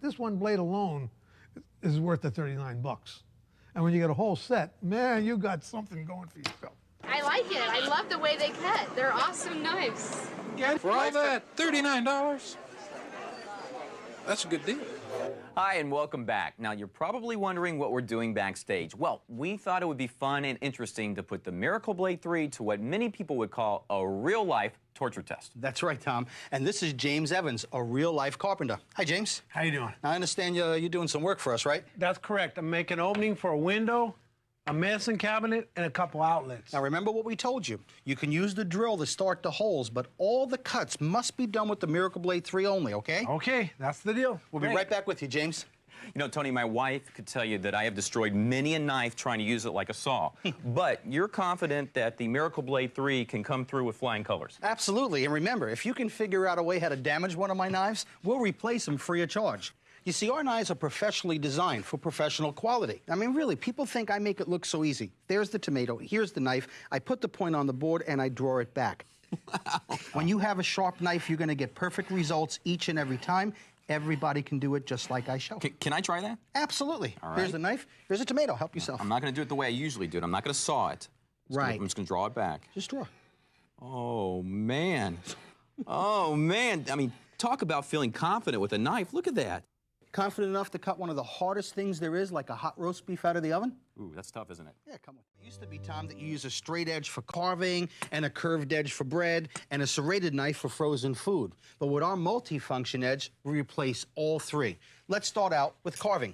This one blade alone is worth the 39 bucks. And when you get a whole set, man, you got something going for yourself. I like it. I love the way they cut. They're awesome knives. For all that, $39? That's a good deal. Hi, and welcome back. Now, you're probably wondering what we're doing backstage. Well, we thought it would be fun and interesting to put the Miracle Blade 3 to what many people would call a real-life torture test. That's right, Tom. And this is James Evans, a real-life carpenter. Hi, James. How you doing? I understand you're doing some work for us, right? That's correct. I'm making an opening for a window, a medicine cabinet, and a couple outlets. Now, remember what we told you. You can use the drill to start the holes, but all the cuts must be done with the Miracle Blade 3 only, okay? Okay, that's the deal. We'll be right back with you, James. You know, Tony, my wife could tell you that I have destroyed many a knife trying to use it like a saw. But you're confident that the Miracle Blade 3 can come through with flying colors? Absolutely. And remember, if you can figure out a way how to damage one of my knives, we'll replace them free of charge. You see, our knives are professionally designed for professional quality. I mean, really, people think I make it look so easy. There's the tomato, here's the knife, I put the point on the board, and I draw it back. Wow. When you have a sharp knife, you're going to get perfect results each and every time. Everybody can do it just like I show. Can I try that? Absolutely. All right. Here's the knife, here's a tomato, help yourself. I'm not going to do it the way I usually do it. I'm not going to saw it. I'm just going to draw it back. Just draw. Oh, man. Oh, man. I mean, talk about feeling confident with a knife. Look at that. Confident enough to cut one of the hardest things there is, like a hot roast beef out of the oven? Ooh, that's tough, isn't it? Yeah, come on. It used to be, Tom, that you use a straight edge for carving and a curved edge for bread and a serrated knife for frozen food. But with our multi-function edge, we replace all three. Let's start out with carving.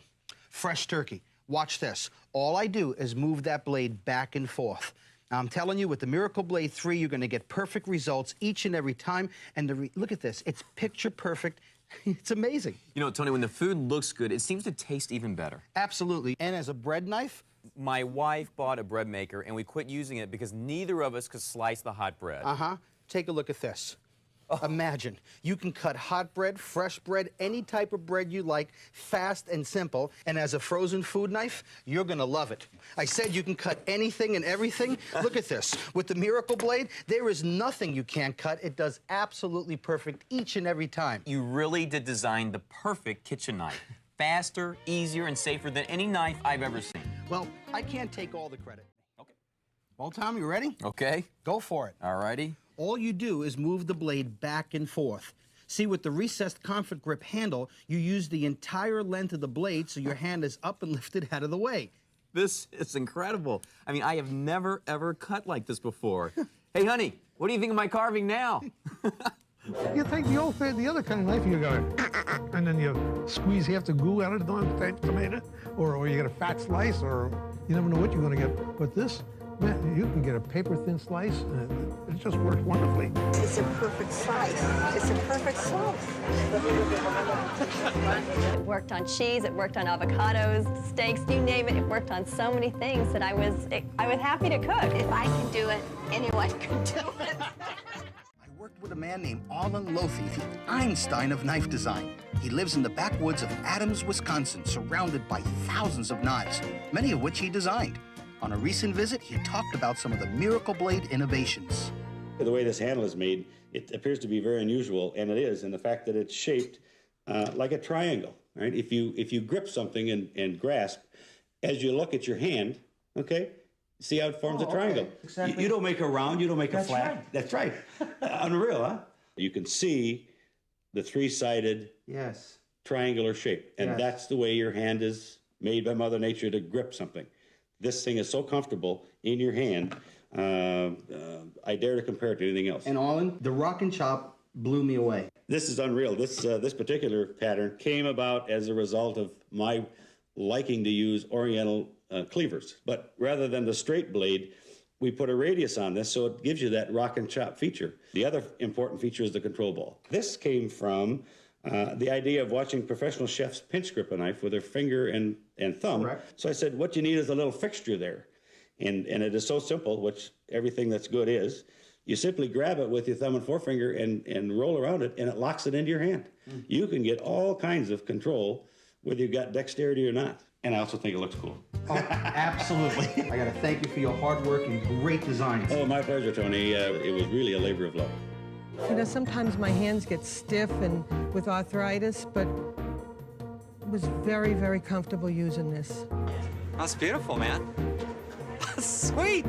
Fresh turkey. Watch this. All I do is move that blade back and forth. Now, I'm telling you, with the Miracle Blade 3, you're going to get perfect results each and every time. And look at this. It's picture perfect. It's amazing. You know, Tony, when the food looks good, it seems to taste even better. Absolutely. And as a bread knife? My wife bought a bread maker, and we quit using it because neither of us could slice the hot bread. Uh-huh. Take a look at this. Oh. Imagine, you can cut hot bread, fresh bread, any type of bread you like, fast and simple. And as a frozen food knife, you're going to love it. I said you can cut anything and everything. Look at this. With the Miracle Blade, there is nothing you can't cut. It does absolutely perfect each and every time. You really did design the perfect kitchen knife. Faster, easier, and safer than any knife I've ever seen. Well, I can't take all the credit. Okay. Well, Tom, you ready? Okay. Go for it. All righty. All you do is move the blade back and forth. See, with the recessed comfort grip handle, you use the entire length of the blade so your hand is up and lifted out of the way. This is incredible. I mean, I have never, ever cut like this before. Hey, honey, what do you think of my carving now? You take the other kind of knife, you go, and then you squeeze half the goo out of the tomato, or you get a fat slice, or you never know what you're going to get. But this, man, you can get a paper-thin slice, and it just works wonderfully. It's a perfect slice. It's a perfect slice. It worked on cheese, it worked on avocados, steaks, you name it. It worked on so many things that I was happy to cook. If I can do it, anyone can do it. I worked with a man named Arlen Lothi, the Einstein of knife design. He lives in the backwoods of Adams, Wisconsin, surrounded by thousands of knives, many of which he designed. On a recent visit, he talked about some of the Miracle Blade innovations. The way this handle is made, it appears to be very unusual, and it is, in the fact that it's shaped like a triangle, right? If you grip something and grasp, as you look at your hand, okay, see how it forms a triangle. Okay. Exactly. You don't make a round, you don't make a flat. Right. That's right. Unreal, huh? You can see the three-sided triangular shape, and that's the way your hand is made by Mother Nature to grip something. This thing is so comfortable in your hand, I dare to compare it to anything else. And Arlen, the rock and chop blew me away. This is unreal. This particular pattern came about as a result of my liking to use oriental cleavers. But rather than the straight blade, we put a radius on this, so it gives you that rock and chop feature. The other important feature is the control ball. This came from the idea of watching professional chefs pinch grip a knife with their finger and thumb. Correct. So I said, what you need is a little fixture there. And it is so simple, which everything that's good is. You simply grab it with your thumb and forefinger and roll around it, and it locks it into your hand. You can get all kinds of control, whether you've got dexterity or not. And I also think it looks cool. Oh, absolutely. I got to thank you for your hard work and great designs. Oh, my pleasure, Tony. It was really a labor of love. You know, sometimes my hands get stiff and with arthritis, but was very, very comfortable using this. That's beautiful, man. That's sweet.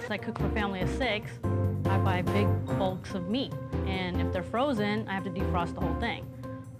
I cook for a family of 6. I buy big bulks of meat, and if they're frozen, I have to defrost the whole thing.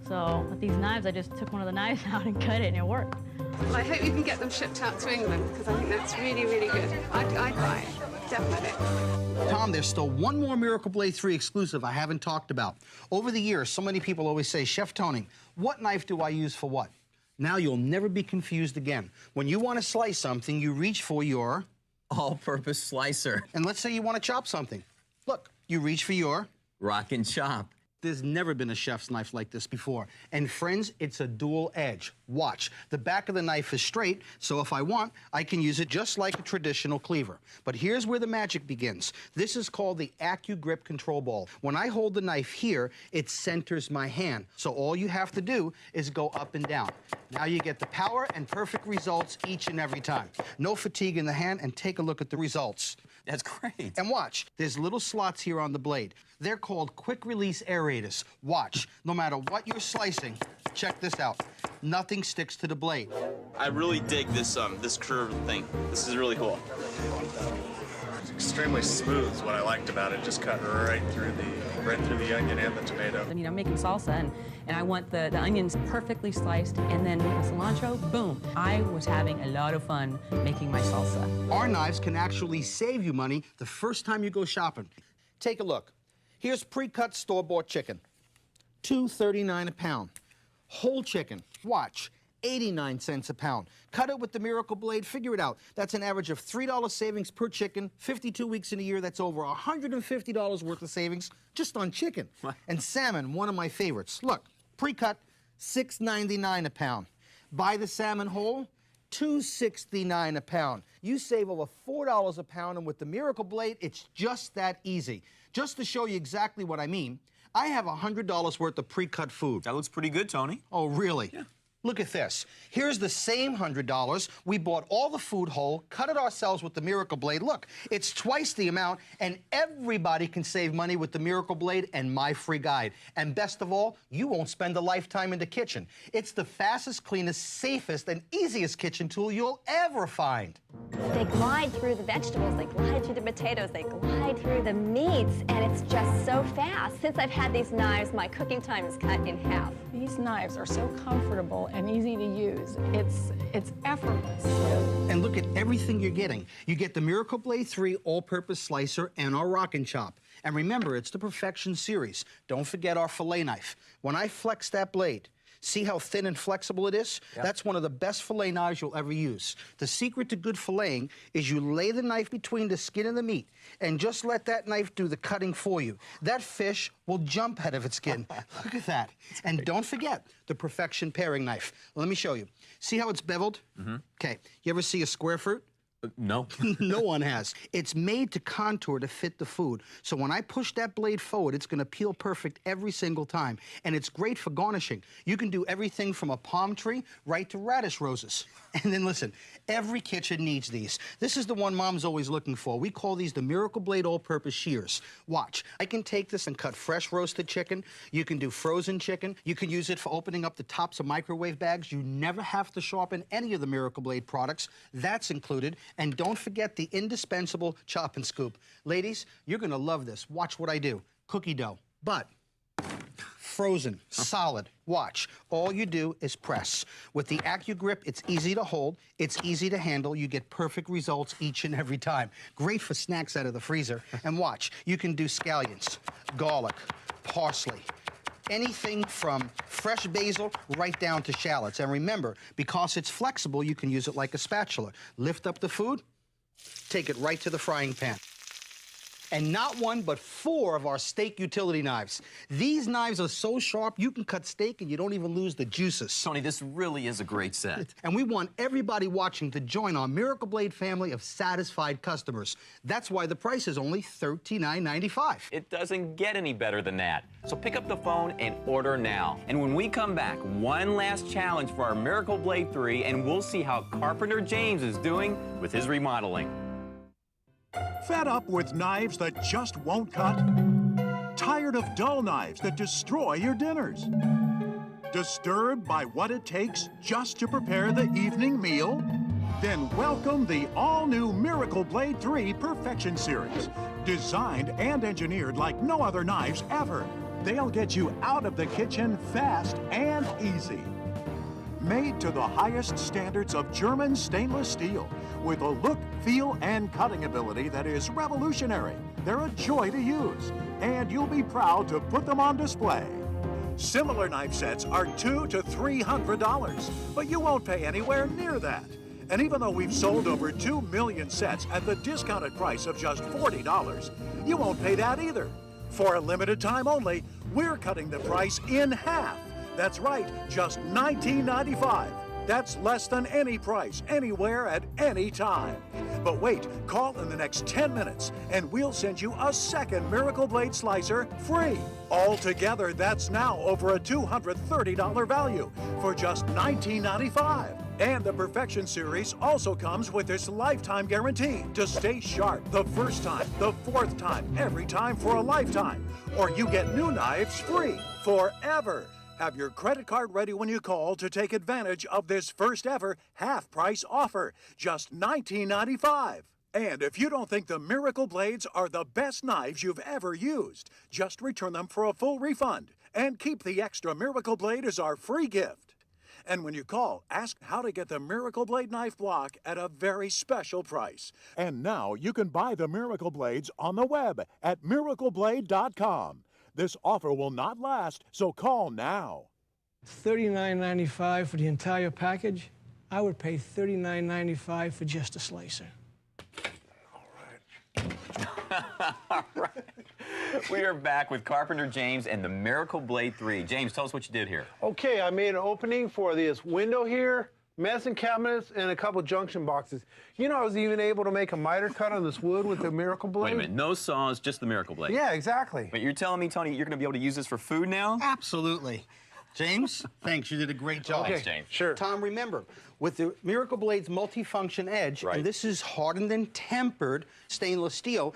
So with these knives, I just took one of the knives out and cut it, and it worked. Well, I hope you can get them shipped out to England, because I think that's really, really good. I'd buy it, definitely. Tom, there's still one more Miracle Blade 3 exclusive I haven't talked about. Over the years, so many people always say, Chef Tony, what knife do I use for what? Now you'll never be confused again. When you want to slice something, you reach for your All-purpose slicer. And let's say you want to chop something. Look, you reach for your Rock and chop. There's never been a chef's knife like this before. And friends, it's a dual edge. Watch, the back of the knife is straight, so if I want, I can use it just like a traditional cleaver. But here's where the magic begins. This is called the AccuGrip control ball. When I hold the knife here, it centers my hand. So all you have to do is go up and down. Now you get the power and perfect results each and every time. No fatigue in the hand, and take a look at the results. That's great. And watch, there's little slots here on the blade. They're called quick-release aerators. Watch, no matter what you're slicing, check this out. Nothing sticks to the blade. I really dig this curved thing. This is really cool. It's extremely smooth is what I liked about it. Just cut right through the onion and the tomato. I mean, I'm making salsa, and I want the onions perfectly sliced, and then the cilantro, boom. I was having a lot of fun making my salsa. Our knives can actually save you money the first time you go shopping. Take a look. Here's pre-cut store-bought chicken, $2.39 a pound. Whole chicken, watch, 89 cents a pound. Cut it with the Miracle Blade, figure it out. That's an average of $3 savings per chicken, 52 weeks in a year. That's over $150 worth of savings just on chicken. What? And salmon, one of my favorites. Look, pre-cut, $6.99 a pound. Buy the salmon whole, $2.69 a pound. You save over $4 a pound, and with the Miracle Blade, it's just that easy. Just to show you exactly what I mean, I have $100 worth of pre-cut food. That looks pretty good, Tony. Oh, really? Yeah. Look at this. Here's the same $100. We bought all the food whole, cut it ourselves with the Miracle Blade. Look, it's twice the amount, and everybody can save money with the Miracle Blade and my free guide. And best of all, you won't spend a lifetime in the kitchen. It's the fastest, cleanest, safest, and easiest kitchen tool you'll ever find. They glide through the vegetables, they glide through the potatoes, they glide through the meats, and it's just so fast. Since I've had these knives, my cooking time is cut in half. These knives are so comfortable and easy to use. It's effortless. And look at everything you're getting. You get the Miracle Blade 3 all-purpose slicer and our Rock and Chop. And remember, it's the Perfection series. Don't forget our fillet knife. When I flex that blade, see how thin and flexible it is? Yep. That's one of the best fillet knives you'll ever use. The secret to good filleting is you lay the knife between the skin and the meat and just let that knife do the cutting for you. That fish will jump out of its skin. Look at that. And don't forget the Perfection paring knife. Let me show you. See how it's beveled? Mm-hmm. Okay. You ever see a square fruit? No. No one has. It's made to contour to fit the food. So when I push that blade forward, it's going to peel perfect every single time. And it's great for garnishing. You can do everything from a palm tree right to radish roses. And then listen, every kitchen needs these. This is the one Mom's always looking for. We call these the Miracle Blade all-purpose shears. Watch. I can take this and cut fresh roasted chicken. You can do frozen chicken. You can use it for opening up the tops of microwave bags. You never have to sharpen any of the Miracle Blade products. That's included. And don't forget the indispensable chop and scoop. Ladies, you're going to love this. Watch what I do. Cookie dough, but frozen, solid. Watch. All you do is press. With the AccuGrip, it's easy to hold, it's easy to handle. You get perfect results each and every time. Great for snacks out of the freezer. And watch, you can do scallions, garlic, parsley, anything from fresh basil right down to shallots. And remember, because it's flexible, you can use it like a spatula. Lift up the food, take it right to the frying pan. And not one, but 4 of our steak utility knives. These knives are so sharp, you can cut steak and you don't even lose the juices. Tony, this really is a great set. And we want everybody watching to join our Miracle Blade family of satisfied customers. That's why the price is only $39.95. It doesn't get any better than that. So pick up the phone and order now. And when we come back, one last challenge for our Miracle Blade 3, and we'll see how Carpenter James is doing with his remodeling. Fed up with knives that just won't cut? Tired of dull knives that destroy your dinners? Disturbed by what it takes just to prepare the evening meal? Then welcome the all-new Miracle Blade 3 Perfection Series. Designed and engineered like no other knives ever. They'll get you out of the kitchen fast and easy. Made to the highest standards of German stainless steel, with a look, feel, and cutting ability that is revolutionary. They're a joy to use, and you'll be proud to put them on display. Similar knife sets are $200 to $300, but you won't pay anywhere near that. And even though we've sold over 2 million sets at the discounted price of just $40, you won't pay that either. For a limited time only, we're cutting the price in half. That's right, just $19.95. That's less than any price, anywhere, at any time. But wait, call in the next 10 minutes, and we'll send you a second Miracle Blade Slicer free. Altogether, that's now over a $230 value for just $19.95. And the Perfection Series also comes with this lifetime guarantee to stay sharp the first time, the fourth time, every time for a lifetime. Or you get new knives free forever. Have your credit card ready when you call to take advantage of this first ever half-price offer, just $19.95. And if you don't think the Miracle Blades are the best knives you've ever used, just return them for a full refund and keep the extra Miracle Blade as our free gift. And when you call, ask how to get the Miracle Blade knife block at a very special price. And now you can buy the Miracle Blades on the web at miracleblade.com. This offer will not last, so call now. $39.95 for the entire package. I would pay $39.95 for just a slicer. All right. We are back with Carpenter James and the Miracle Blade 3. James, tell us what you did here. Okay, I made an opening for this window here, medicine cabinets, and a couple junction boxes. You know, I was even able to make a miter cut on this wood with the Miracle Blade. Wait a minute, no saws, just the Miracle Blade. Yeah, exactly. But you're telling me, Tony, you're going to be able to use this for food now? Absolutely. James, thanks. You did a great job. Thanks, James. Sure. Tom, remember, with the Miracle Blade's multi-function edge, and this is hardened and tempered stainless steel,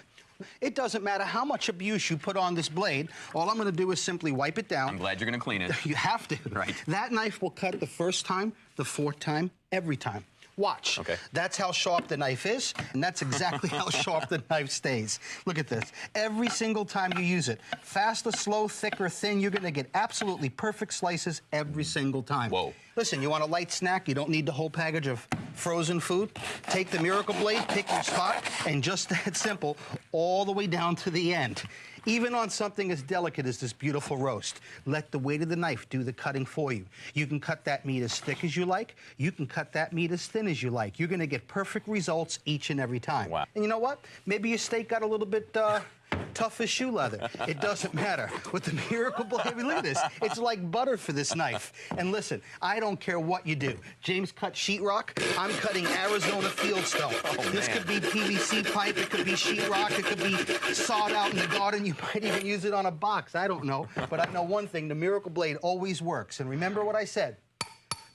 it doesn't matter how much abuse you put on this blade. All I'm going to do is simply wipe it down. I'm glad you're going to clean it. You have to. Right. That knife will cut the first time, the fourth time, every time. Watch. Okay. That's how sharp the knife is, and that's exactly how sharp the knife stays. Look at this. Every single time you use it, fast or slow, thick or thin, you're going to get absolutely perfect slices every single time. Whoa. Listen, you want a light snack, you don't need the whole package of frozen food. Take the Miracle Blade, pick your spot, and just that simple, all the way down to the end. Even on something as delicate as this beautiful roast, let the weight of the knife do the cutting for you. You can cut that meat as thick as you like. You can cut that meat as thin as you like. You're going to get perfect results each and every time. Wow. And you know what? Maybe your steak got a little bit tough as shoe leather. It doesn't matter. With the Miracle Blade, look at this. It's like butter for this knife. And listen, I don't care what you do. James cut sheetrock. I'm cutting Arizona fieldstone. This could be PVC pipe. It could be sheetrock. It could be sawed out in the garden. You might even use it on a box. I don't know. But I know one thing. The Miracle Blade always works. And remember what I said.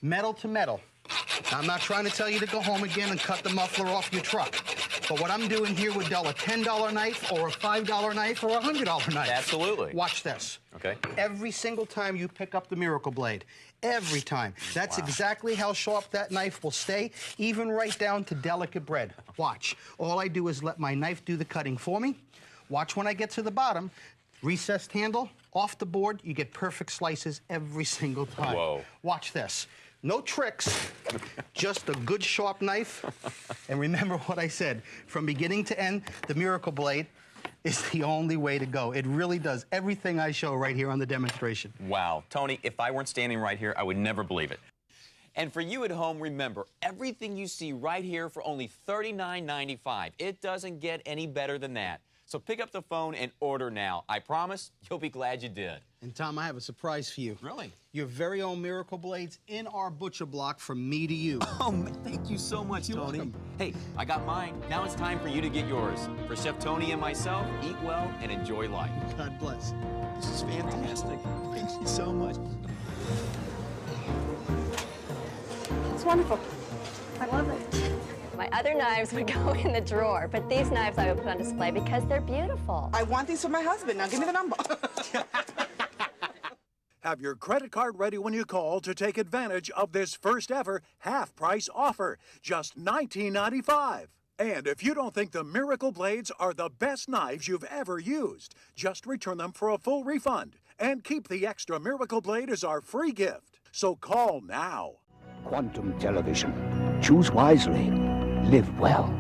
Metal to metal. I'm not trying to tell you to go home again and cut the muffler off your truck. But what I'm doing here would dull a $10 knife or a $5 knife or a $100 knife. Absolutely. Watch this. Okay. Every single time you pick up the Miracle Blade, every time. That's exactly how sharp that knife will stay, even right down to delicate bread. Watch. All I do is let my knife do the cutting for me. Watch when I get to the bottom. Recessed handle, off the board, you get perfect slices every single time. Whoa. Watch this. No tricks, just a good sharp knife. And remember what I said, from beginning to end, the Miracle Blade is the only way to go. It really does everything I show right here on the demonstration. Wow. Tony, if I weren't standing right here, I would never believe it. And for you at home, remember, everything you see right here for only $39.95. It doesn't get any better than that. So pick up the phone and order now. I promise you'll be glad you did. And Tom, I have a surprise for you. Really? Your very own Miracle Blades in our butcher block from me to you. Oh, man, thank you so much, Tony. Hey, I got mine. Now it's time for you to get yours. For Chef Tony and myself, eat well and enjoy life. God bless. This is fantastic. Thank you so much. It's wonderful. I love it. My other knives would go in the drawer, but these knives I would put on display because they're beautiful. I want these for my husband. Now give me the number. Have your credit card ready when you call to take advantage of this first ever half-price offer, just $19.95. And if you don't think the Miracle Blades are the best knives you've ever used, just return them for a full refund and keep the extra Miracle Blade as our free gift. So call now. Quantum Television. Choose wisely. Live well.